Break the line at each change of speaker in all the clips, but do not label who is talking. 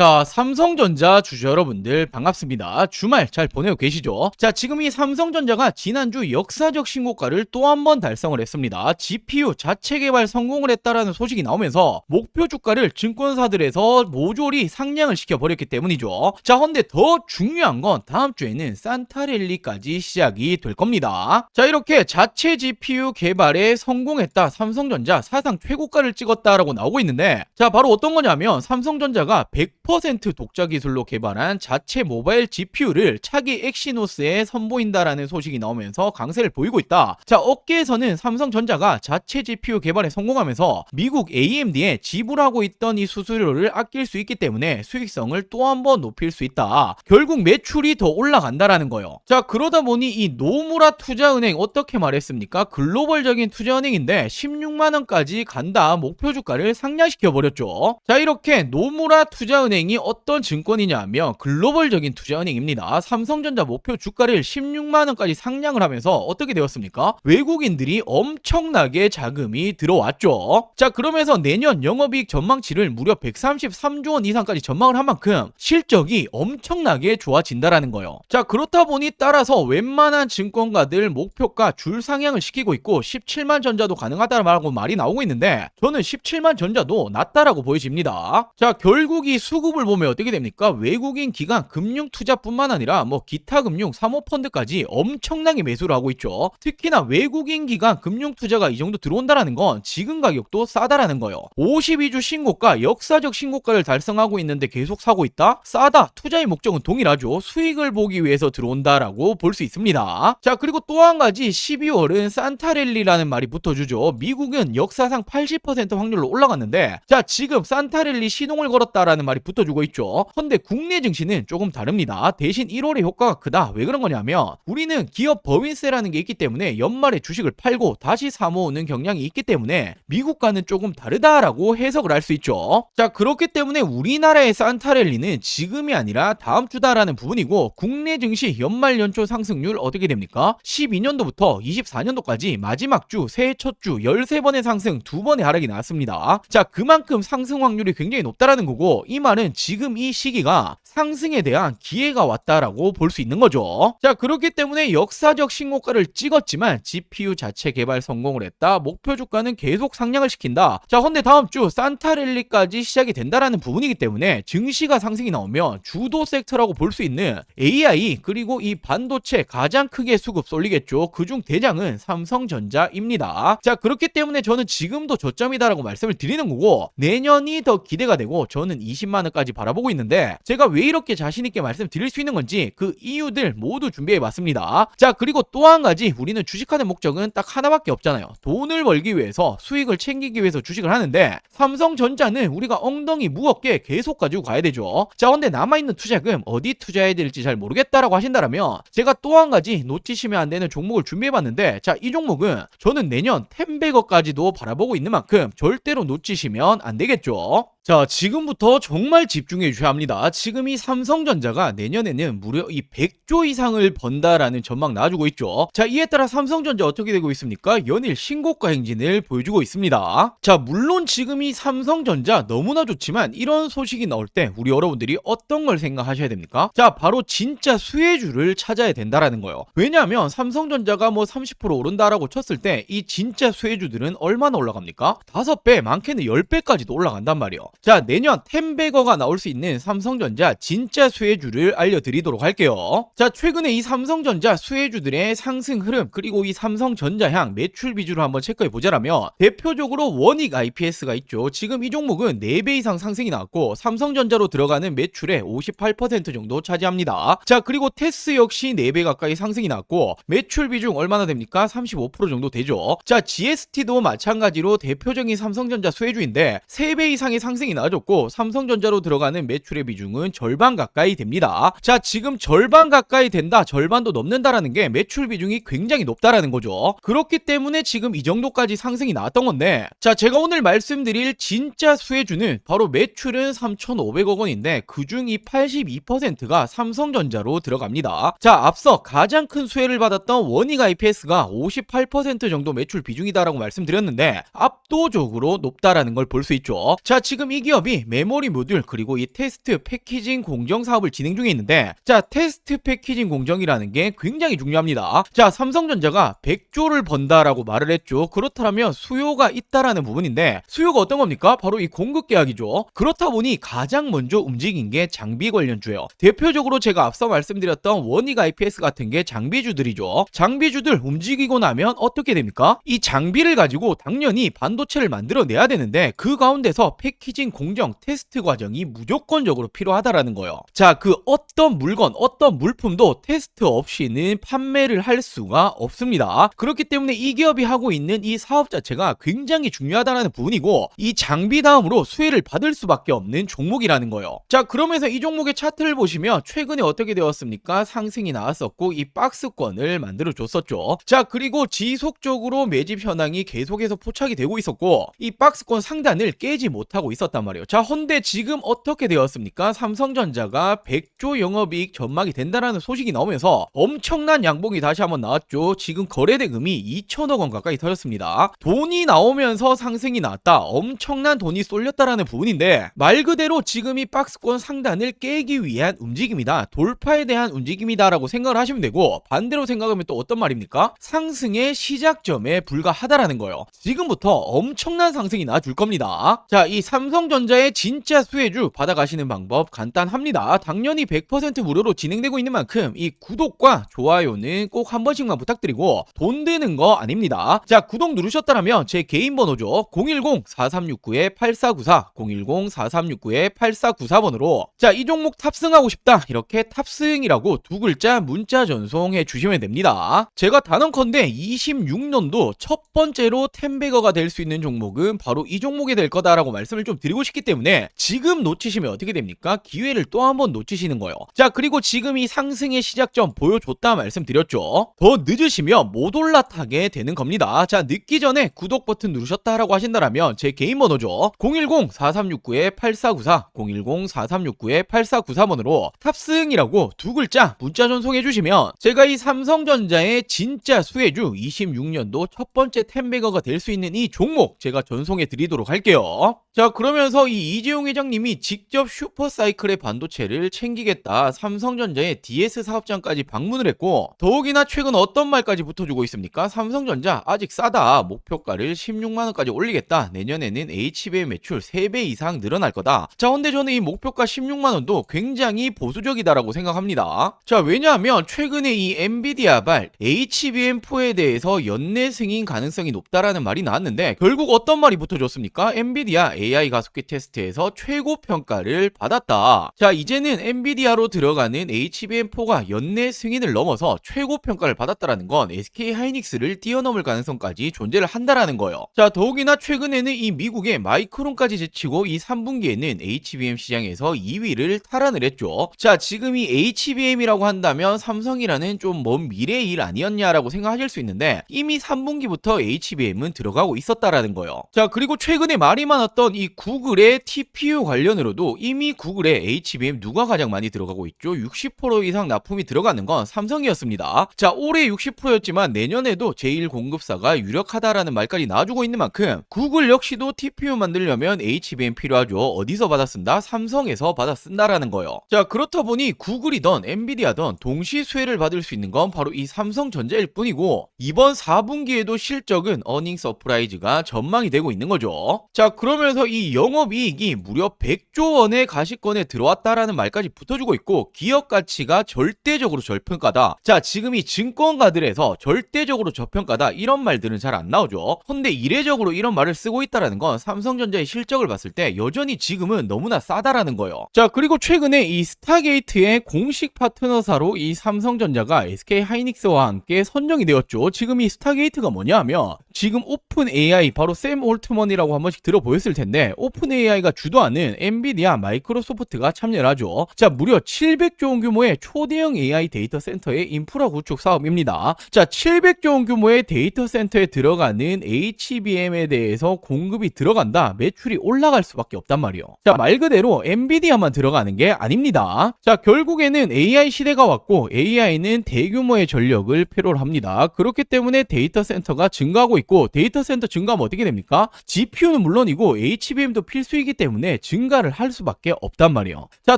자, 삼성전자 주주 여러분들 반갑습니다. 주말 잘 보내고 계시죠? 자, 지금 이 삼성전자가 지난주 역사적 신고가를 또 한 번 달성을 했습니다. GPU 자체 개발 성공을 했다라는 소식이 나오면서 목표 주가를 증권사들에서 모조리 상향을 시켜버렸기 때문이죠. 자, 근데 더 중요한 건 다음 주에는 산타랠리까지 시작이 될 겁니다. 자, 이렇게 자체 GPU 개발에 성공했다. 삼성전자 사상 최고가를 찍었다라고 나오고 있는데, 자, 바로 어떤 거냐면 삼성전자가 100% 독자 기술로 개발한 자체 모바일 GPU를 차기 엑시노스에 선보인다라는 소식이 나오면서 강세를 보이고 있다. 자, 업계에서는 삼성전자가 자체 GPU 개발에 성공하면서 미국 AMD에 지불하고 있던 이 수수료를 아낄 수 있기 때문에 수익성을 또 한 번 높일 수 있다. 결국 매출이 더 올라간다라는 거요. 자, 그러다 보니 이 노무라 투자은행 어떻게 말했습니까? 글로벌적인 투자은행인데 16만원까지 간다. 목표 주가를 상향시켜 버렸죠. 자, 이렇게 노무라 투자은행이 어떤 증권이냐 하면 글로벌적인 투자은행입니다. 삼성전자 목표 주가를 16만원까지 상향을 하면서 어떻게 되었습니까? 외국인들이 엄청나게 자금이 들어왔죠. 자, 그러면서 내년 영업이익 전망치를 무려 133조 원 이상까지 전망을 한 만큼 실적이 엄청나게 좋아진다라는 거예요. 자, 그렇다 보니 따라서 웬만한 증권가들 목표가 줄 상향을 시키고 있고 17만 전자도 가능하다라고 말이 나오고 있는데, 저는 17만 전자도 낮다라고 보여집니다. 자, 결국 이 수급을 보면 어떻게 됩니까? 외국인 기관 금융 투자뿐만 아니라 기타 금융 사모펀드까지 엄청나게 매수를 하고 있죠. 특히나 외국인 기관 금융 투자가 이 정도 들어온다라는 건 지금 가격도 싸다라는 거예요. 52주 신고가, 역사적 신고가를 달성하고 있는데 계속 사고 있다? 싸다. 투자의 목적은 동일하죠. 수익을 보기 위해서 들어온다라고 볼 수 있습니다. 자, 그리고 또 한 가지 12월은 산타랠리라는 말이 붙어주죠. 미국은 역사상 80% 확률로 올라갔는데, 자, 지금 산타랠리 시동을 걸었다라는 말이 붙어주고 있죠. 근데 국내 증시는 조금 다릅니다. 대신 1월에 효과가 크다. 왜 그런 거냐면 우리는 기업 법인세라는 게 있기 때문에 연말에 주식을 팔고 다시 사모으는 경향이 있기 때문에 미국과는 조금 다르다라고 해석을 할 수 있죠. 자, 그렇기 때문에 우리나라의 산타랠리는 지금이 아니라 다음 주다라는 부분이고, 국내 증시 연말 연초 상승률 어떻게 됩니까? 12년도부터 24년도까지 마지막 주, 새해 첫 주 13번의 상승, 2번의 하락이 나왔습니다. 자, 그만큼 상승 확률이 굉장히 높다라는 거고, 이 말은 지금 이 시기가 상승에 대한 기회가 왔다라고 볼 수 있는 거죠. 자, 그렇기 때문에 역사적 신고가를 찍었지만 GPU 자체 개발 성공을 했다. 목표 주가는 계속 상향을 시킨다. 자, 근데 다음 주 산타랠리까지 시작이 된다라는 부분이기 때문에 증시가 상승이 나오면 주도 섹터라고 볼 수 있는 AI 그리고 이 반도체 가장 크게 수급 쏠리겠죠. 그중 대장은 삼성전자입니다. 자, 그렇기 때문에 저는 지금도 저점이다라고 말씀을 드리는 거고, 내년이 더 기대가 되고 저는 20만원까지 바라보고 있는데, 제가 왜 이렇게 자신있게 말씀드릴 수 있는 건지 그 이유들 모두 준비해봤습니다. 자, 그리고 또 한 가지, 우리는 주식하는 목적은 딱 하나밖에 없잖아요. 돈을 벌기 위해서, 수익을 챙기기 위해서 주식을 하는데, 삼성전자는 우리가 엉덩이 무겁게 계속 가지고 가야 되죠. 자, 근데 남아있는 투자금 어디 투자해야 될지 잘 모르겠다라고 하신다면 제가 또 한 가지 놓치시면 안 되는 종목을 준비해봤는데, 자, 이 종목은 저는 내년 10배거까지도 바라보고 있는 만큼 절대로 놓치시면 안 되겠죠. 자, 지금부터 정말 집중해 주셔야 합니다. 지금 이 삼성전자가 내년에는 무려 이 100조 이상을 번다라는 전망 나와주고 있죠. 자, 이에 따라 삼성전자 어떻게 되고 있습니까? 연일 신고가 행진을 보여주고 있습니다. 자, 물론 지금 이 삼성전자 너무나 좋지만 이런 소식이 나올 때 우리 여러분들이 어떤 걸 생각하셔야 됩니까? 자, 바로 진짜 수혜주를 찾아야 된다라는 거예요. 왜냐하면 삼성전자가 30% 오른다라고 쳤을 때 이 진짜 수혜주들은 얼마나 올라갑니까? 5배, 많게는 10배까지도 올라간단 말이에요. 자, 내년 10배거가 나올 수 있는 삼성전자 진짜 수혜주를 알려드리도록 할게요. 자, 최근에 이 삼성전자 수혜주들의 상승 흐름, 그리고 이 삼성전자향 매출 비주를 한번 체크해 보자라면, 대표적으로 원익 IPS가 있죠. 지금 이 종목은 4배 이상 상승이 나왔고 삼성전자로 들어가는 매출의 58% 정도 차지합니다. 자, 그리고 테스 역시 4배 가까이 상승이 나왔고 매출 비중 얼마나 됩니까? 35% 정도 되죠. 자, GST도 마찬가지로 대표적인 삼성전자 수혜주인데 3배 이상의 상승이 나와줬고 삼성전자로 들어가는 매출의 비중은 절반 가까이 됩니다. 자, 지금 절반 가까이 된다, 절반도 넘는다라는 게 매출 비중이 굉장히 높다라는 거죠. 그렇기 때문에 지금 이 정도까지 상승이 나왔던 건데, 자, 제가 오늘 말씀드릴 진짜 수혜주는 바로 매출은 3,500억 원인데 그중 이 82%가 삼성전자로 들어갑니다. 자, 앞서 가장 큰 수혜를 받았던 원익 IPS가 58% 정도 매출 비중이다라고 말씀드렸는데 압도적으로 높다라는 걸 볼 수 있죠. 자, 지금 지금 이 기업이 메모리 모듈 그리고 이 테스트 패키징 공정 사업을 진행 중에 있는데, 자, 테스트 패키징 공정이라는 게 굉장히 중요합니다. 자, 삼성전자가 100조를 번다라고 말을 했죠. 그렇다면 수요가 있다라는 부분인데, 수요가 어떤 겁니까? 바로 이 공급 계약이죠. 그렇다 보니 가장 먼저 움직인 게 장비 관련주예요. 대표적으로 제가 앞서 말씀드렸던 원익 IPS 같은 게 장비주들이죠. 장비주들 움직이고 나면 어떻게 됩니까? 이 장비를 가지고 당연히 반도체를 만들어내야 되는데, 그 가운데서 패키징 공정 테스트 과정이 무조건적으로 필요하다라는 거예요. 자, 그 어떤 물건, 어떤 물품도 테스트 없이는 판매를 할 수가 없습니다. 그렇기 때문에 이 기업이 하고 있는 이 사업 자체가 굉장히 중요하다는 부분이고, 이 장비 다음으로 수혜를 받을 수밖에 없는 종목이라는 거예요. 자, 그러면서 이 종목의 차트를 보시면 최근에 어떻게 되었습니까? 상승이 나왔었고 이 박스권을 만들어 줬었죠. 자, 그리고 지속적으로 매집 현황이 계속해서 포착이 되고 있었고 이 박스권 상단을 깨지 못하고 있었단 말이에요. 자, 헌데 지금 어떻게 되었습니까? 삼성전자가 100조 영업이익 전망이 된다라는 소식이 나오면서 엄청난 양봉이 다시 한번 나왔죠. 지금 거래대금이 2천억 원 가까이 터졌습니다. 돈이 나오면서 상승이 나왔다. 엄청난 돈이 쏠렸다라는 부분인데, 말 그대로 지금 이 박스권 상단을 깨기 위한 움직임이다. 돌파에 대한 움직임이다라고 생각을 하시면 되고, 반대로 생각하면 또 어떤 말입니까? 상승의 시작점에 불과하다라는 거예요. 지금부터 엄청난 상승이 나와줄 겁니다. 자, 이 삼성전자의 진짜 수혜주 받아가시는 방법 간단합니다. 당연히 100% 무료로 진행되고 있는 만큼 이 구독과 좋아요는 꼭 한 번씩만 부탁드리고, 돈 드는 거 아닙니다. 자, 구독 누르셨다면 제 개인 번호죠. 010-4369-8494 010-4369-8494번으로 자, 이 종목 탑승하고 싶다 이렇게 탑승이라고 두 글자 문자 전송해 주시면 됩니다. 제가 단언컨대 26년도 첫 번째로 10배거가 될 수 있는 종목은 바로 이 종목이 될 거다라고 말씀을 좀 드리고 싶기 때문에, 지금 놓치시면 어떻게 됩니까? 기회를 또 한 번 놓치시는 거예요. 자, 그리고 지금 이 상승의 시작점 보여줬다 말씀드렸죠. 더 늦으시면 못 올라타게 되는 겁니다. 자, 늦기 전에 구독 버튼 누르셨다라고 하신다면 제 개인 번호죠. 010-4369-8494 010-4369-8494번으로 탑승이라고 두 글자 문자 전송해 주시면 제가 이 삼성전자의 진짜 수혜주 26년도 첫 번째 10배거가 될 수 있는 이 종목 제가 전송해 드리도록 할게요. 자, 그러면서 이 이재용 회장님이 직접 슈퍼사이클의 반도체를 챙기겠다 삼성전자의 DS 사업장까지 방문을 했고, 더욱이나 최근 어떤 말까지 붙어주고 있습니까? 삼성전자 아직 싸다, 목표가를 16만원까지 올리겠다, 내년에는 HBM 매출 3배 이상 늘어날 거다. 자, 근데 저는 이 목표가 16만원도 굉장히 보수적이다라고 생각합니다. 자, 왜냐하면 최근에 이 엔비디아발 HBM4에 대해서 연내 승인 가능성이 높다라는 말이 나왔는데, 결국 어떤 말이 붙어줬습니까? 엔비디아 AI 가속기 테스트에서 최고 평가를 받았다. 자, 이제는 엔비디아로 들어가는 HBM4가 연내 승인을 넘어서 최고 평가를 받았다라는 건 SK 하이닉스를 뛰어넘을 가능성까지 존재를 한다라는 거예요. 자, 더욱이나 최근에는 이 미국의 마이크론까지 제치고 이 3분기에는 HBM 시장에서 2위를 탈환을 했죠. 자, 지금 이 HBM이라고 한다면 삼성이라는 좀 먼 미래의 일 아니었냐라고 생각하실 수 있는데, 이미 3분기부터 HBM은 들어가고 있었다라는 거예요. 자, 그리고 최근에 말이 많았던 이 구글의 TPU 관련으로도 이미 구글의 HBM 누가 가장 많이 들어가고 있죠? 60% 이상 납품이 들어가는 건 삼성이었습니다. 자, 올해 60%였지만 내년에도 제1공급사가 유력하다라는 말까지 나와주고 있는 만큼 구글 역시도 TPU 만들려면 HBM 필요하죠. 어디서 받아 쓴다? 삼성에서 받아 쓴다라는 거예요. 자, 그렇다 보니 구글이던 엔비디아던 동시 수혜를 받을 수 있는 건 바로 이 삼성전자일 뿐이고, 이번 4분기에도 실적은 어닝 서프라이즈가 전망이 되고 있는 거죠. 자, 그러면서 이 영업이익이 무려 100조 원의 가시권에 들어왔다라는 말까지 붙어주고 있고, 기업 가치가 절대적으로 저평가다. 자, 지금 이 증권가들에서 절대적으로 저평가다 이런 말들은 잘 안 나오죠. 근데 이례적으로 이런 말을 쓰고 있다라는 건 삼성전자의 실적을 봤을 때 여전히 지금은 너무나 싸다라는 거예요. 자, 그리고 최근에 이 스타게이트의 공식 파트너사로 이 삼성전자가 SK 하이닉스와 함께 선정이 되었죠. 지금 이 스타게이트가 뭐냐 하면, 지금 오픈 AI, 바로 샘 올트먼이라고 한 번씩 들어보였을 텐데, 오픈 AI가 주도하는 엔비디아, 마이크로소프트가 참여를 하죠. 자, 무려 700조 원 규모의 초대형 AI 데이터 센터의 인프라 구축 사업입니다. 자, 700조 원 규모의 데이터 센터에 들어가는 HBM에 대해서 공급이 들어간다, 매출이 올라갈 수밖에 없단 말이에요. 자, 말 그대로 엔비디아만 들어가는 게 아닙니다. 자, 결국에는 AI 시대가 왔고 AI는 대규모의 전력을 필요로 합니다. 그렇기 때문에 데이터 센터가 증가하고 있고, 데이터 센터 증가하면 어떻게 됩니까? GPU는 물론이고 HBM도 증가도 필수이기 때문에 증가를 할 수밖에 없단 말이에요. 자,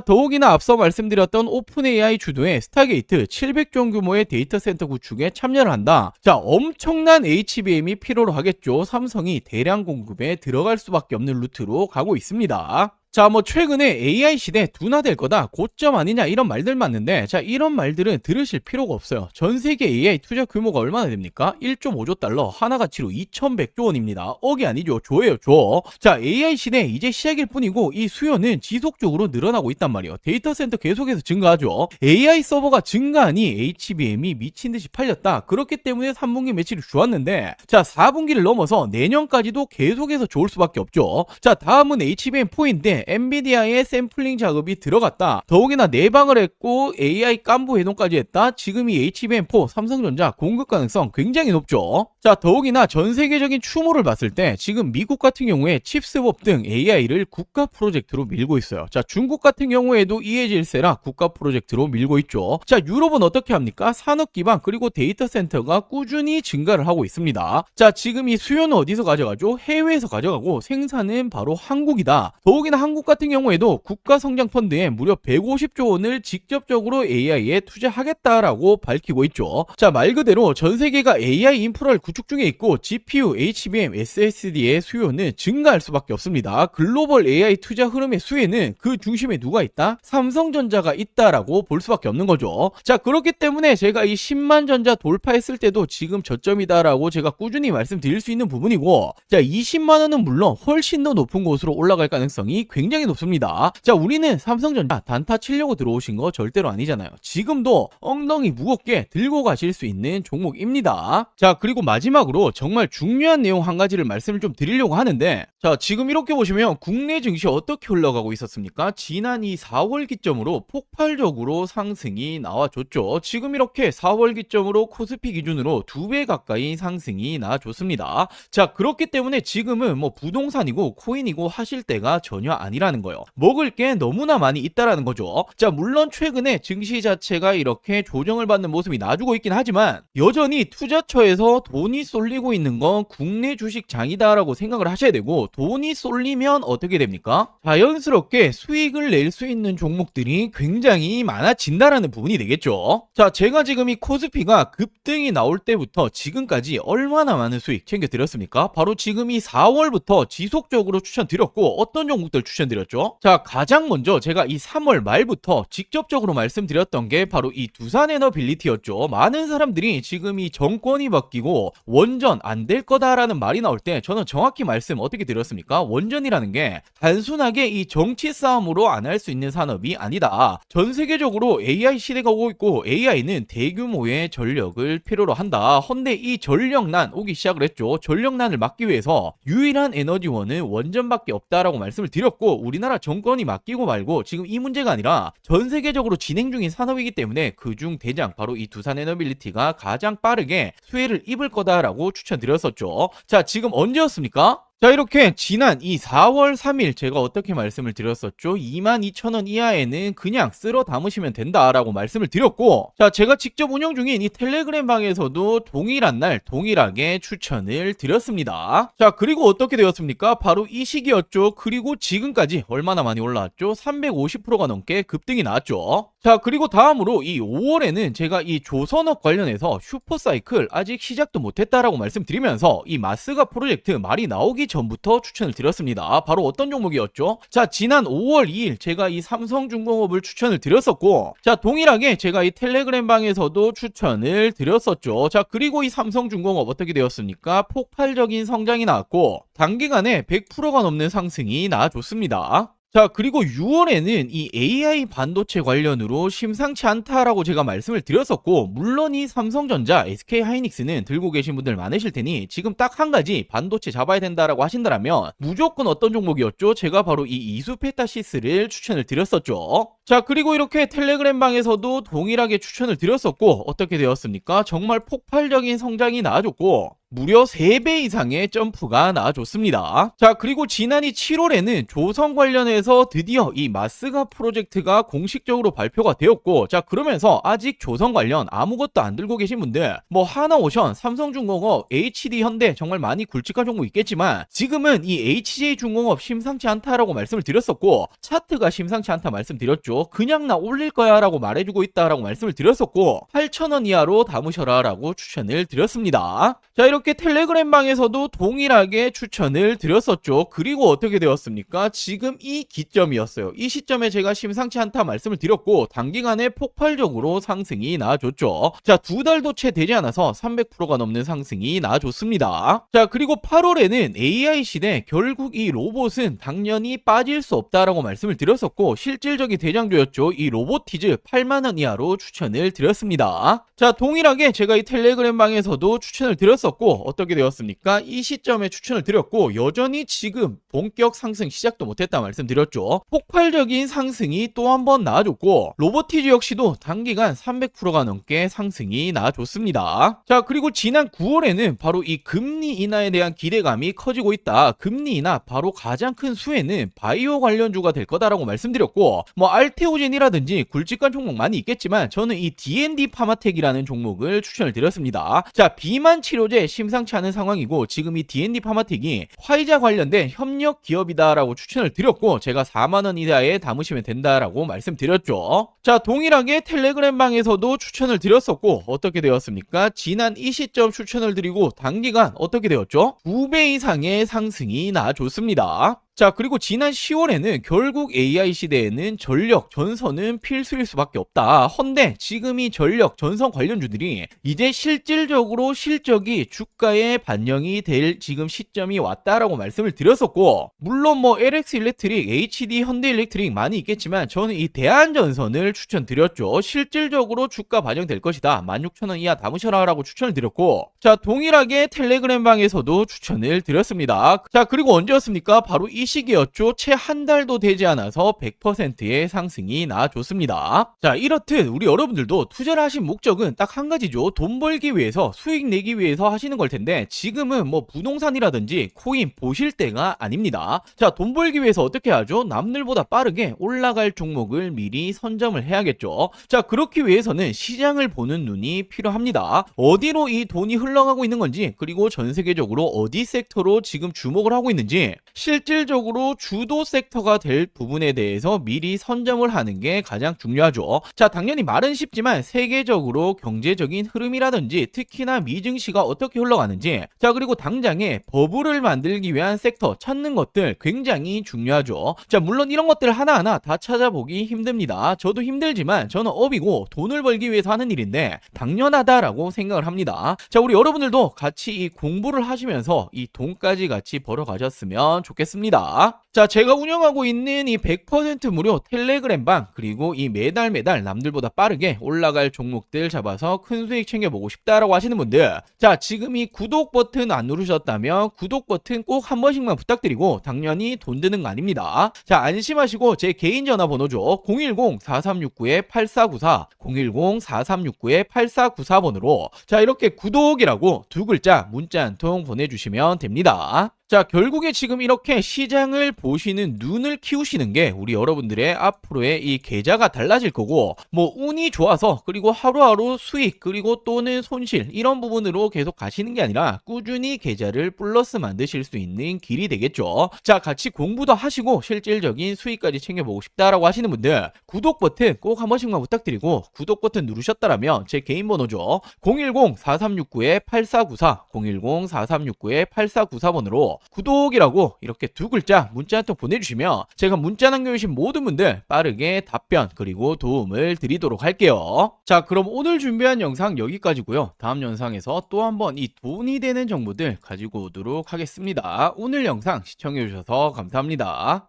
더욱이나 앞서 말씀드렸던 오픈 AI 주도의 스타게이트 700종 규모의 데이터 센터 구축에 참여를 한다. 자, 엄청난 HBM이 필요로 하겠죠. 삼성이 대량 공급에 들어갈 수밖에 없는 루트로 가고 있습니다. 자, 뭐 최근에 AI 시대 둔화될 거다, 고점 아니냐 이런 말들 많는데, 자, 이런 말들은 들으실 필요가 없어요. 전 세계 AI 투자 규모가 얼마나 됩니까? 1.5조 달러, 하나 가치로 2100조 원입니다. 억이 아니죠. 조예요, 조. 자, AI 시대 이제 시작일 뿐이고 이 수요는 지속적으로 늘어나고 있단 말이에요. 데이터 센터 계속해서 증가하죠. AI 서버가 증가하니 HBM이 미친 듯이 팔렸다. 그렇기 때문에 3분기 매출이 좋았는데, 자, 4분기를 넘어서 내년까지도 계속해서 좋을 수밖에 없죠. 자, 다음은 HBM4인데 엔비디아의 샘플링 작업이 들어갔다. 더욱이나 내방을 했고 AI 깐부 해동까지 했다. 지금 이 HBM4 삼성전자 공급 가능성 굉장히 높죠. 자, 더욱이나 전 세계적인 추모를 봤을 때 지금 미국 같은 경우에 칩스법 등 AI를 국가 프로젝트로 밀고 있어요. 자, 중국 같은 경우에도 이해질세라 국가 프로젝트로 밀고 있죠. 자, 유럽은 어떻게 합니까? 산업 기반 그리고 데이터 센터가 꾸준히 증가를 하고 있습니다. 자, 지금 이 수요는 어디서 가져가죠? 해외에서 가져가고 생산은 바로 한국이다. 더욱이나 한국 같은 경우에도 국가성장펀드에 무려 150조 원을 직접적으로 AI에 투자하겠다라고 밝히고 있죠. 자, 말 그대로 전 세계가 AI 인프라를 구축 중에 있고 GPU, HBM, SSD의 수요는 증가할 수밖에 없습니다. 글로벌 AI 투자 흐름의 수혜는 그 중심에 누가 있다? 삼성전자가 있다라고 볼 수밖에 없는 거죠. 자, 그렇기 때문에 제가 이 10만 전자 돌파했을 때도 지금 저점이다라고 제가 꾸준히 말씀드릴 수 있는 부분이고, 자, 20만 원은 물론 훨씬 더 높은 곳으로 올라갈 가능성이 굉장히 높습니다. 자, 우리는 삼성전자 단타 치려고 들어오신 거 절대로 아니잖아요. 지금도 엉덩이 무겁게 들고 가실 수 있는 종목입니다. 자, 그리고 마지막으로 정말 중요한 내용 한 가지를 말씀을 좀 드리려고 하는데, 자, 지금 이렇게 보시면 국내 증시 어떻게 올라가고 있었습니까? 지난 이 4월 기점으로 폭발적으로 상승이 나와줬죠. 지금 이렇게 4월 기점으로 코스피 기준으로 2배 가까이 상승이 나와줬습니다. 자, 그렇기 때문에 지금은 뭐 부동산이고 코인이고 하실 때가 전혀 아니라는 거예요. 먹을 게 너무나 많이 있다라는 거죠. 자, 물론 최근에 증시 자체가 이렇게 조정을 받는 모습이 나와주고 있긴 하지만 여전히 투자처에서 돈이 쏠리고 있는 건 국내 주식장이다라고 생각을 하셔야 되고, 돈이 쏠리면 어떻게 됩니까? 자연스럽게 수익을 낼 수 있는 종목들이 굉장히 많아진다라는 부분이 되겠죠. 자, 제가 지금 이 코스피가 급등이 나올 때부터 지금까지 얼마나 많은 수익 챙겨드렸습니까? 바로 지금 이 4월부터 지속적으로 추천드렸고, 어떤 종목들 추천드렸죠? 자, 가장 먼저 제가 이 3월 말부터 직접적으로 말씀드렸던 게 바로 이 두산에너빌리티였죠. 많은 사람들이 지금 이 정권이 바뀌고 원전 안 될 거다라는 말이 나올 때 저는 정확히 말씀 어떻게 드렸습니까? 원전이라는 게 단순하게 이 정치 싸움으로 안 할 수 있는 산업이 아니다. 전 세계적으로 AI 시대가 오고 있고 AI는 대규모의 전력을 필요로 한다. 헌데 이 전력난 오기 시작을 했죠. 전력난을 막기 위해서 유일한 에너지원은 원전밖에 없다라고 말씀을 드렸고, 우리나라 정권이 맡기고 말고 지금 이 문제가 아니라 전 세계적으로 진행 중인 산업이기 때문에 그중 대장 바로 이 두산에너빌리티가 가장 빠르게 수혜를 입을 거다라고 추천드렸었죠. 자, 지금 언제였습니까? 자, 이렇게 지난 이 4월 3일 제가 어떻게 말씀을 드렸었죠? 22,000원 이하에는 그냥 쓸어 담으시면 된다라고 말씀을 드렸고, 자, 제가 직접 운영 중인 이 텔레그램 방에서도 동일한 날 동일하게 추천을 드렸습니다. 자, 그리고 어떻게 되었습니까? 바로 이 시기였죠. 그리고 지금까지 얼마나 많이 올라왔죠? 350%가 넘게 급등이 나왔죠. 자, 그리고 다음으로 이 5월에는 제가 이 조선업 관련해서 슈퍼사이클 아직 시작도 못했다라고 말씀드리면서 이 마스가 프로젝트 말이 나오기 전부터 추천을 드렸습니다. 바로 어떤 종목이었죠? 자, 지난 5월 2일 제가 이 삼성중공업을 추천을 드렸었고, 자, 동일하게 제가 이 텔레그램 방에서도 추천을 드렸었죠. 자, 그리고 이 삼성중공업 어떻게 되었습니까? 폭발적인 성장이 나왔고 단기간에 100%가 넘는 상승이 나와줬습니다. 자, 그리고 6월에는 이 AI 반도체 관련으로 심상치 않다라고 제가 말씀을 드렸었고, 물론 이 삼성전자, SK하이닉스는 들고 계신 분들 많으실 테니 지금 딱 한 가지 반도체 잡아야 된다라고 하신다면 무조건 어떤 종목이었죠? 제가 바로 이 이수페타시스를 추천을 드렸었죠. 자, 그리고 이렇게 텔레그램 방에서도 동일하게 추천을 드렸었고 어떻게 되었습니까? 정말 폭발적인 성장이 나와줬고, 무려 3배 이상의 점프가 나와줬습니다. 자, 그리고 지난해 7월에는 조선 관련해서 드디어 이 마스가 프로젝트가 공식적으로 발표가 되었고, 자, 그러면서 아직 조선 관련 아무것도 안 들고 계신 분들, 뭐 하나오션, 삼성중공업, HD현대 정말 많이 굵직한 종목 있겠지만 지금은 이 HJ중공업 심상치 않다라고 말씀을 드렸었고, 차트가 심상치 않다 말씀드렸죠. 그냥 나 올릴 거야 라고 말해주고 있다라고 말씀을 드렸었고, 8,000원 이하로 담으셔라 라고 추천을 드렸습니다. 자, 이렇게 텔레그램 방에서도 동일하게 추천을 드렸었죠. 그리고 어떻게 되었습니까? 지금 이 기점이었어요. 이 시점에 제가 심상치 않다 말씀을 드렸고, 단기간에 폭발적으로 상승이 나와줬죠. 자, 2달도 채 되지 않아서 300%가 넘는 상승이 나와줬습니다. 자, 그리고 8월에는 AI 시대, 결국 이 로봇은 당연히 빠질 수 없다라고 말씀을 드렸었고, 실질적인 대장주였죠. 이 로보티즈 8만원 이하로 추천을 드렸습니다. 자, 동일하게 제가 이 텔레그램 방에서도 추천을 드렸었고, 어떻게 되었습니까? 이 시점에 추천을 드렸고, 여전히 지금 본격 상승 시작도 못했다 말씀드렸죠. 폭발적인 상승이 또 한 번 나와줬고, 로보티즈 역시도 단기간 300%가 넘게 상승이 나와줬습니다. 자, 그리고 지난 9월에는 바로 이 금리 인하에 대한 기대감이 커지고 있다. 금리 인하 바로 가장 큰 수혜는 바이오 관련주가 될 거다라고 말씀드렸고, 뭐 알테오젠이라든지 굵직한 종목 많이 있겠지만 저는 이 D&D 파마텍이라는 종목을 추천을 드렸습니다. 자, 비만 치료제 심상치 않은 상황이고, 지금 이 D&D 파마텍이 화이자 관련된 협력 기업이다라고 추천을 드렸고, 제가 4만원 이하에 담으시면 된다라고 말씀드렸죠. 자, 동일하게 텔레그램 방에서도 추천을 드렸었고, 어떻게 되었습니까? 지난 이 시점 추천을 드리고 단기간 어떻게 되었죠? 2배 이상의 상승이 나와줬습니다. 자, 그리고 지난 10월에는 결국 AI 시대에는 전력, 전선은 필수일 수밖에 없다. 헌데 지금 이 전력, 전선 관련주들이 이제 실질적으로 실적이 주가에 반영이 될 지금 시점이 왔다라고 말씀을 드렸었고, 물론 뭐 LX 일렉트릭, HD 현대 일렉트릭 많이 있겠지만 저는 이 대한전선을 추천드렸죠. 실질적으로 주가 반영될 것이다. 16,000원 이하 담으셔라 라고 추천을 드렸고, 자, 동일하게 텔레그램 방에서도 추천을 드렸습니다. 자, 그리고 언제였습니까? 바로 이 시기였죠. 채 한 달도 되지 않아서 100%의 상승이 나와줬습니다. 자, 이렇듯 우리 여러분들도 투자를 하신 목적은 딱 한 가지죠. 돈 벌기 위해서, 수익 내기 위해서 하시는 걸 텐데, 지금은 뭐 부동산이라든지 코인 보실 때가 아닙니다. 자, 돈 벌기 위해서 어떻게 하죠? 남들보다 빠르게 올라갈 종목을 미리 선점을 해야겠죠. 자, 그렇기 위해서는 시장을 보는 눈이 필요합니다. 어디로 이 돈이 흘러가고 있는 건지, 그리고 전 세계적으로 어디 섹터로 지금 주목을 하고 있는지, 실질적으로 주도 섹터가 될 부분에 대해서 미리 선점을 하는 게 가장 중요하죠. 자, 당연히 말은 쉽지만 세계적으로 경제적인 흐름이라든지 특히나 미증시가 어떻게 흘러가는지, 자, 그리고 당장에 버블을 만들기 위한 섹터 찾는 것들 굉장히 중요하죠. 자, 물론 이런 것들 하나하나 다 찾아보기 힘듭니다. 저도 힘들지만 저는 업이고 돈을 벌기 위해서 하는 일인데 당연하다라고 생각을 합니다. 자, 우리 여러분들도 같이 이 공부를 하시면서 이 돈까지 같이 벌어가셨으면 좋겠습니다. 자, 제가 운영하고 있는 이 100% 무료 텔레그램 방, 그리고 이 매달 남들보다 빠르게 올라갈 종목들 잡아서 큰 수익 챙겨보고 싶다라고 하시는 분들, 자, 지금 이 구독 버튼 안 누르셨다면 구독 버튼 꼭 한 번씩만 부탁드리고, 당연히 돈 드는 거 아닙니다. 자, 안심하시고 제 개인 전화번호죠. 010-4369-8494, 010-4369-8494번으로 자, 이렇게 구독이라고 두 글자 문자 한 통 보내주시면 됩니다. 자, 결국에 지금 이렇게 시장을 보시는 눈을 키우시는 게 우리 여러분들의 앞으로의 이 계좌가 달라질 거고, 뭐 운이 좋아서 그리고 하루하루 수익 그리고 또는 손실 이런 부분으로 계속 가시는 게 아니라 꾸준히 계좌를 플러스 만드실 수 있는 길이 되겠죠. 자, 같이 공부도 하시고 실질적인 수익까지 챙겨보고 싶다라고 하시는 분들, 구독 버튼 꼭 한 번씩만 부탁드리고, 구독 버튼 누르셨다라면 제 개인 번호죠. 010-4369-8494, 010-4369-8494번으로 구독이라고 이렇게 두 글자 문자 한 통 보내주시면 제가 문자 남겨주신 모든 분들 빠르게 답변 그리고 도움을 드리도록 할게요. 자, 그럼 오늘 준비한 영상 여기까지고요. 다음 영상에서 또 한번 이 돈이 되는 정보들 가지고 오도록 하겠습니다. 오늘 영상 시청해주셔서 감사합니다.